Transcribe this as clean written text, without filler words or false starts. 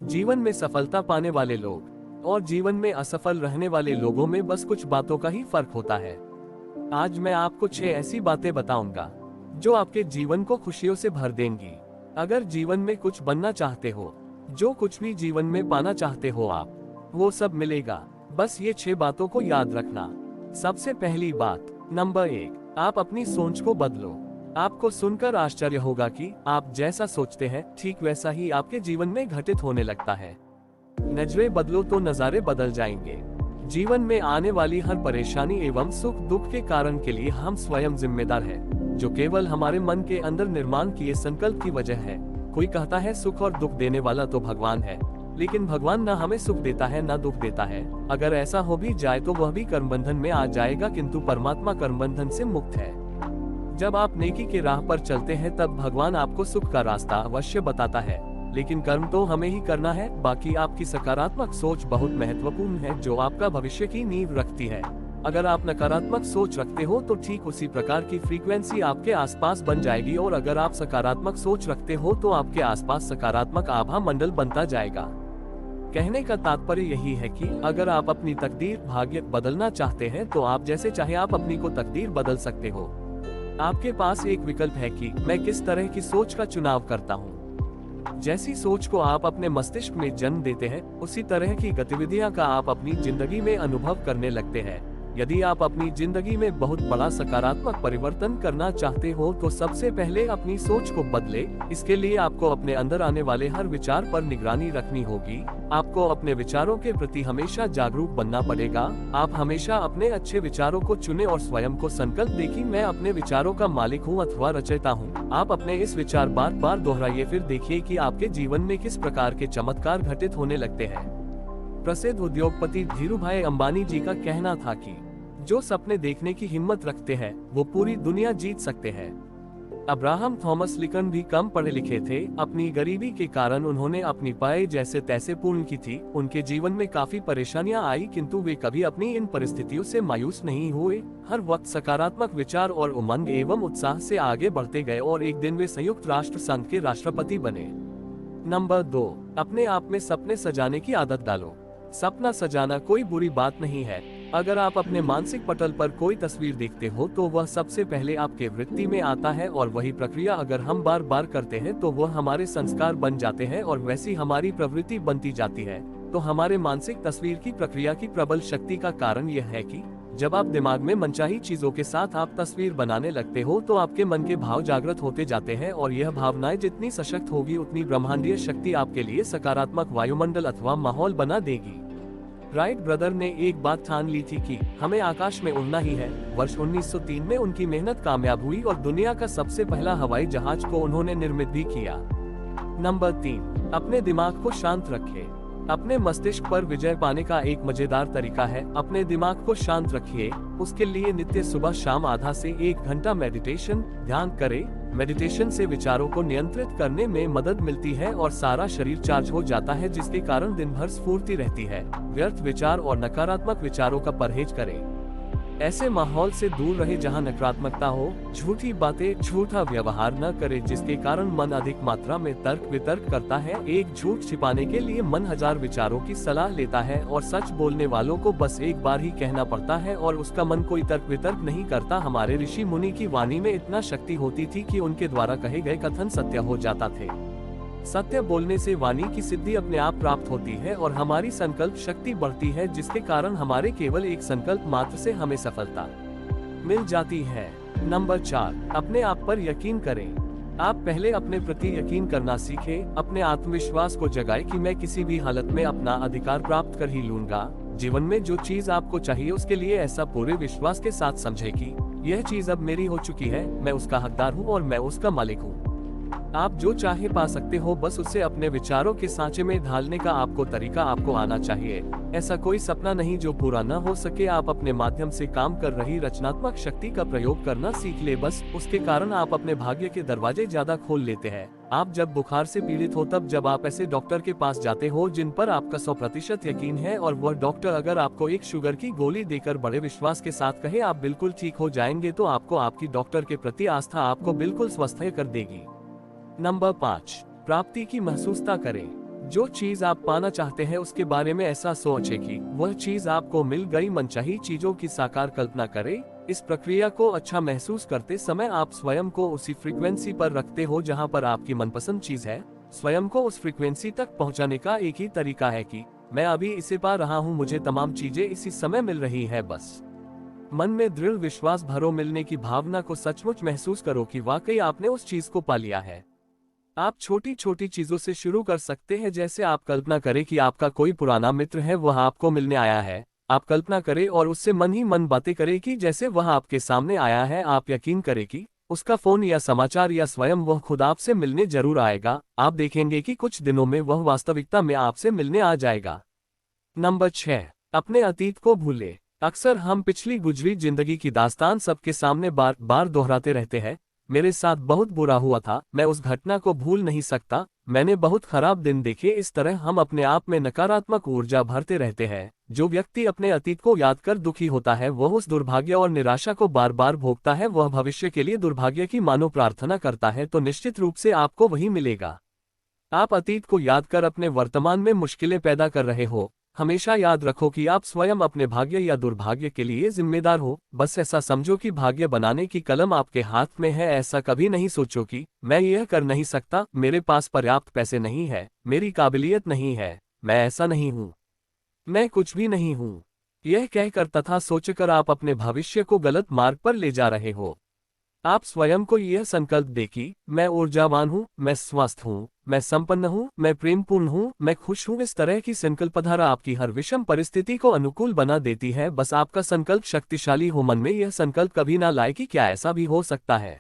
जीवन में सफलता पाने वाले लोग और जीवन में असफल रहने वाले लोगों में बस कुछ बातों का ही फर्क होता है। आज मैं आपको 6 ऐसी बातें बताऊंगा जो आपके जीवन को खुशियों से भर देंगी। अगर जीवन में कुछ बनना चाहते हो, जो कुछ भी जीवन में पाना चाहते हो आप, वो सब मिलेगा। बस ये 6 बातों को याद रखना। सबसे पहली बात, नंबर 1, आप अपनी सोच को बदलो। आपको सुनकर आश्चर्य होगा कि आप जैसा सोचते हैं ठीक वैसा ही आपके जीवन में घटित होने लगता है। नजरें बदलो तो नजारे बदल जाएंगे। जीवन में आने वाली हर परेशानी एवं सुख दुख के कारण के लिए हम स्वयं जिम्मेदार हैं, जो केवल हमारे मन के अंदर निर्माण किए संकल्प की वजह है। कोई कहता है सुख और दुख देने वाला तो भगवान है, लेकिन भगवान ना हमें सुख देता है ना दुख देता है। अगर ऐसा हो भी जाए तो वह भी कर्मबंधन में आ जाएगा, किंतु परमात्मा कर्मबंधन से मुक्त है। जब आप नेकी के राह पर चलते हैं तब भगवान आपको सुख का रास्ता अवश्य बताता है, लेकिन कर्म तो हमें ही करना है। बाकी आपकी सकारात्मक सोच बहुत महत्वपूर्ण है, जो आपका भविष्य की नींव रखती है। अगर आप नकारात्मक सोच रखते हो तो ठीक उसी प्रकार की फ्रीक्वेंसी आपके आसपास बन जाएगी, और अगर आप सकारात्मक सोच रखते हो तो आपके आसपास सकारात्मक आभा मंडल बनता जाएगा। कहने का तात्पर्य यही है कि अगर आप अपनी तकदीर भाग्य बदलना चाहते हैं तो आप जैसे चाहे आप अपनी को तकदीर बदल सकते हो। आपके पास एक विकल्प है कि मैं किस तरह की सोच का चुनाव करता हूँ। जैसी सोच को आप अपने मस्तिष्क में जन्म देते हैं, उसी तरह की गतिविधियां का आप अपनी जिंदगी में अनुभव करने लगते हैं। यदि आप अपनी जिंदगी में बहुत बड़ा सकारात्मक परिवर्तन करना चाहते हो तो सबसे पहले अपनी सोच को बदले। इसके लिए आपको अपने अंदर आने वाले हर विचार पर निगरानी रखनी होगी। आपको अपने विचारों के प्रति हमेशा जागरूक बनना पड़ेगा। आप हमेशा अपने अच्छे विचारों को चुने और स्वयं को संकल्प दें कि मैं अपने विचारों का मालिक हूँ अथवा रचयिता हूँ। आप अपने इस विचार बार बार दोहराइए, फिर देखिए कि आपके जीवन में किस प्रकार के चमत्कार घटित होने लगते हैं। प्रसिद्ध उद्योगपति धीरूभाई अंबानी जी का कहना था कि जो सपने देखने की हिम्मत रखते हैं वो पूरी दुनिया जीत सकते हैं। अब्राहम थॉमस लिंकन भी कम पढ़े लिखे थे। अपनी गरीबी के कारण उन्होंने अपनी पढ़ाई जैसे तैसे पूर्ण की थी। उनके जीवन में काफी परेशानियां आई, किंतु वे कभी अपनी इन परिस्थितियों से मायूस नहीं हुए। हर वक्त सकारात्मक विचार और उमंग एवं उत्साह से आगे बढ़ते गए और एक दिन वे संयुक्त राष्ट्र संघ के राष्ट्रपति बने। नंबर 2, अपने आप में सपने सजाने की आदत डालो। सपना सजाना कोई बुरी बात नहीं है। अगर आप अपने मानसिक पटल पर कोई तस्वीर देखते हो तो वह सबसे पहले आपके वृत्ति में आता है, और वही प्रक्रिया अगर हम बार बार करते हैं तो वह हमारे संस्कार बन जाते हैं और वैसी हमारी प्रवृत्ति बनती जाती है। तो हमारे मानसिक तस्वीर की प्रक्रिया की प्रबल शक्ति का कारण यह है कि जब आप दिमाग में मनचाही चीजों के साथ आप तस्वीर बनाने लगते हो तो आपके मन के भाव जागृत होते जाते हैं, और यह भावनाएं जितनी सशक्त होगी उतनी ब्रह्मांडीय शक्ति आपके लिए सकारात्मक वायुमंडल अथवा माहौल बना देगी। राइट ब्रदर ने एक बात ठान ली थी कि हमें आकाश में उड़ना ही है। वर्ष 1903 में उनकी मेहनत कामयाब हुई और दुनिया का सबसे पहला हवाई जहाज को उन्होंने निर्मित भी किया। नंबर 3, अपने दिमाग को शांत रखें। अपने मस्तिष्क पर विजय पाने का एक मजेदार तरीका है अपने दिमाग को शांत रखिए। उसके लिए नित्य सुबह शाम आधा से 1 घंटा मेडिटेशन ध्यान करें। मेडिटेशन से विचारों को नियंत्रित करने में मदद मिलती है और सारा शरीर चार्ज हो जाता है, जिसके कारण दिन भर स्फूर्ति रहती है। व्यर्थ विचार और नकारात्मक विचारों का परहेज करें। ऐसे माहौल से दूर रहे जहां नकारात्मकता हो। झूठी बातें झूठा व्यवहार न करें, जिसके कारण मन अधिक मात्रा में तर्क वितर्क करता है। एक झूठ छिपाने के लिए मन 1000 विचारों की सलाह लेता है, और सच बोलने वालों को बस एक बार ही कहना पड़ता है और उसका मन कोई तर्क वितर्क नहीं करता। हमारे ऋषि मुनि की वाणी में इतना शक्ति होती थी कि उनके द्वारा कहे गए कथन सत्य हो जाता थे। सत्य बोलने से वाणी की सिद्धि अपने आप प्राप्त होती है और हमारी संकल्प शक्ति बढ़ती है, जिसके कारण हमारे केवल एक संकल्प मात्र से हमें सफलता मिल जाती है। नंबर 4, अपने आप पर यकीन करें। आप पहले अपने प्रति यकीन करना सीखें। अपने आत्मविश्वास को जगाएं कि मैं किसी भी हालत में अपना अधिकार प्राप्त कर ही लूंगा। जीवन में जो चीज आपको चाहिए उसके लिए ऐसा पूरे विश्वास के साथ समझे कि यह चीज अब मेरी हो चुकी है, मैं उसका हकदार हूँ और मैं उसका मालिक हूँ। आप जो चाहे पा सकते हो, बस उसे अपने विचारों के सांचे में ढालने का आपको तरीका आपको आना चाहिए। ऐसा कोई सपना नहीं जो पूरा न हो सके। आप अपने माध्यम से काम कर रही रचनात्मक शक्ति का प्रयोग करना सीख ले, बस उसके कारण आप अपने भाग्य के दरवाजे ज्यादा खोल लेते हैं। आप जब बुखार से पीड़ित हो तब जब आप ऐसे डॉक्टर के पास जाते हो जिन पर आपका 100% यकीन है, और वह डॉक्टर अगर आपको एक शुगर की गोली देकर बड़े विश्वास के साथ कहे आप बिल्कुल ठीक हो जाएंगे, तो आपको आपकी डॉक्टर के प्रति आस्था आपको बिल्कुल स्वस्थ कर देगी। नंबर 5, प्राप्ति की महसूसता करें। जो चीज आप पाना चाहते हैं उसके बारे में ऐसा सोचें कि वह चीज आपको मिल गई। मनचाही चीजों की साकार कल्पना करें। इस प्रक्रिया को अच्छा महसूस करते समय आप स्वयं को उसी फ्रीक्वेंसी पर रखते हो जहां पर आपकी मनपसंद चीज है। स्वयं को उस फ्रीक्वेंसी तक पहुंचाने का एक ही तरीका है कि मैं अभी इसे पा रहा हूं, मुझे तमाम चीजें इसी समय मिल रही है। बस मन में दृढ़ विश्वास भरो, मिलने की भावना को सचमुच महसूस करो कि वाकई आपने उस चीज को पा लिया है। आप छोटी छोटी चीजों से शुरू कर सकते हैं, जैसे आप कल्पना करें कि आपका कोई पुराना मित्र है, वह आपको मिलने आया है। आप कल्पना करें और उससे मन ही मन बातें करें कि जैसे वह आपके सामने आया है। आप यकीन करें कि उसका फोन या समाचार या स्वयं वह खुद आपसे मिलने जरूर आएगा। आप देखेंगे कि कुछ दिनों में वह वास्तविकता में आपसे मिलने आ जाएगा। नंबर 6, अपने अतीत को भूले। अक्सर हम पिछली गुजरी जिंदगी की दास्तान सबके सामने बार बार दोहराते रहते हैं। मेरे साथ बहुत बुरा हुआ था, मैं उस घटना को भूल नहीं सकता, मैंने बहुत खराब दिन देखे। इस तरह हम अपने आप में नकारात्मक ऊर्जा भरते रहते हैं। जो व्यक्ति अपने अतीत को याद कर दुखी होता है वह उस दुर्भाग्य और निराशा को बार बार भोगता है। वह भविष्य के लिए दुर्भाग्य की मानो प्रार्थना करता है तो निश्चित रूप से आपको वही मिलेगा। आप अतीत को याद कर अपने वर्तमान में मुश्किलें पैदा कर रहे हो। हमेशा याद रखो कि आप स्वयं अपने भाग्य या दुर्भाग्य के लिए जिम्मेदार हो। बस ऐसा समझो कि भाग्य बनाने की कलम आपके हाथ में है। ऐसा कभी नहीं सोचो कि मैं यह कर नहीं सकता, मेरे पास पर्याप्त पैसे नहीं है, मेरी काबिलियत नहीं है, मैं ऐसा नहीं हूँ, मैं कुछ भी नहीं हूँ। यह कहकर तथा सोचकर आप अपने भविष्य को गलत मार्ग पर ले जा रहे हो। आप स्वयं को यह संकल्प दें कि मैं ऊर्जावान हूँ, मैं स्वस्थ हूँ, मैं संपन्न हूँ, मैं प्रेमपूर्ण हूँ, मैं खुश हूँ। इस तरह की संकल्पधारा आपकी हर विषम परिस्थिति को अनुकूल बना देती है। बस आपका संकल्प शक्तिशाली हो। मन में यह संकल्प कभी ना लाए कि क्या ऐसा भी हो सकता है।